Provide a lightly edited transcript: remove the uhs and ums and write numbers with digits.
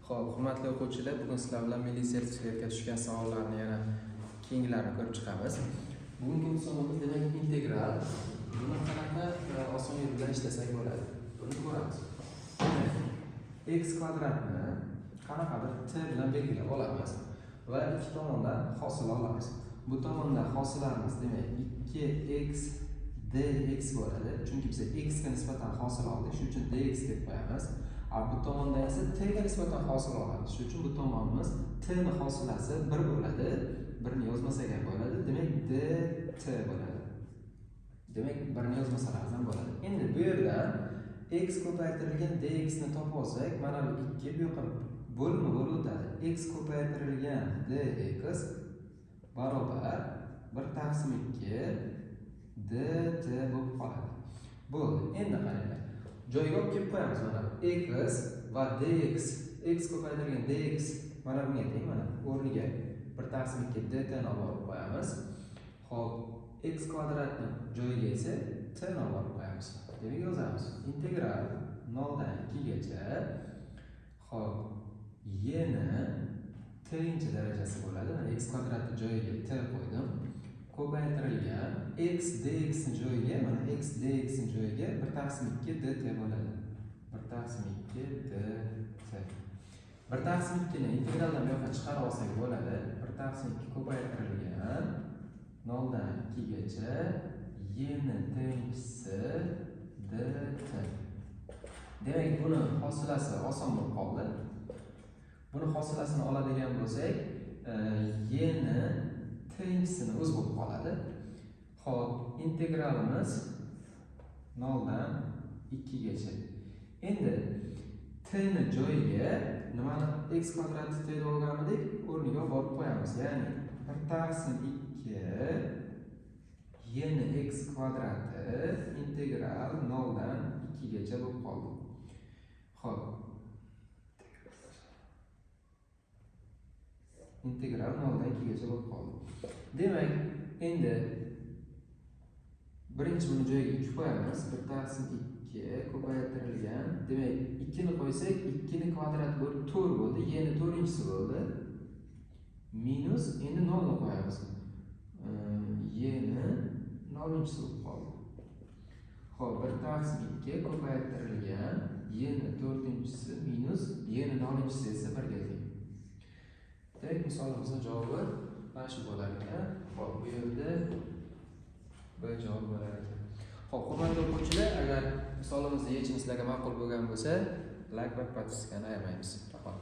Xo'p, hurmatli o'quvchilar, bugun sizlar bilan milliy sertifikatga tushgan savollarni yana keyingilarini ko'rib chiqamiz. Bugungi misolimiz demak integral. Buni qanaqa oson yo'l bilan ishlasak bo'ladi? Buni ko'ramiz. X kvadratni qanaqadir t bilan belgilab olamiz va ikki tomondan hosil olamiz. Bu tomondan hosillarimiz demak 2x dx bo'ladi. Chunki biz x ga nisbatan hosil oldik, shuning uchun dx deb qo'yamiz. Bu tomonda esa t ga nisbatan hosil olamiz. Shuning uchun bu tomonimiz t ni hosilasi 1 bo'ladi. 1 ni yozmasak ham bo'ladi. Demak dt bo'ladi. Demak 1 ni yozmasalar ham bo'ladi. Endi bu yerdan x ko'paytirilgan dx ni topib olsak, mana bu 2 bu yoqqa bo'lma bo'lib o'tadi. X ko'paytirilgan dx barobar 1/2 dt bo'lib qoladi. Bo'ldi. Endi qaranglar. Joyga olib kelib qo'yamiz mana x va dx. X ko'paytirilgan dx mana bunga teng, mana o'rniga 1/2 dt ni olib qo'yamiz. Xo'p, x kvadratni joyiga esa t ni olib qo'yamiz. Demak yozamiz. Integral 0 dan 2 gacha. Xo'p, y ni t-chi darajasi bo'ladi. Mana x kvadratni joyiga t qo'ydim. Ko'paytirilgan x dx ni joyiga, mana x dx ni joyiga 1/2 dt bo'ladi. 1/2 dt. 1/2 ni integraldan bu yoqqa chiqarib olsak bo'ladi. 1/2 ko'paytirilgan 0 dan 2 gacha y ni tengchisi dt. Demak, buni hosilasi oson bo'lib qoldi. Buni hosilasini oladigan bo'lsak, y ni tengchisini o'z bo'lib qoladi. Xo'p, integralimiz 0 dan 2 gacha. Endi t ni joyiga nimani x kvadratni t deb olgan edik, o'rniga borib qo'yamiz. Ya'ni 1/2 y ni x kvadrati integral 0 dan 2 gacha bo'lib qoldi. Xo'p, integral 0 dan 2 gacha bo'lib qoldi. Demak, endi birinchi buni joyiga 2 qo'yamiz. 1/2 ko'paytirilgan. Demak, 2 ni qo'ysak, 2 ni kvadrati bo'lib 4 bo'ldi. Y ni 4-inchisi bo'ldi. Minus endi 0 ni qo'yamiz. Y ni 0-inchisi bo'lib qoldi. Xo'p, 1/2 ko'paytirilgan. Y ni 4-inchisi minus y ni 0-inchisi esa 1 ga teng. Demak, misolimizning javobi mana shu bo'lar ekan. Xo'p, bu yerda B javob bo'lar ekan. Xo'p, hurmatli o'quvchilar, agar misolimizning yechimi sizlarga ma'qul bo'lgan bo'lsa, like va podpiskani ayamaymiz. Rahmat.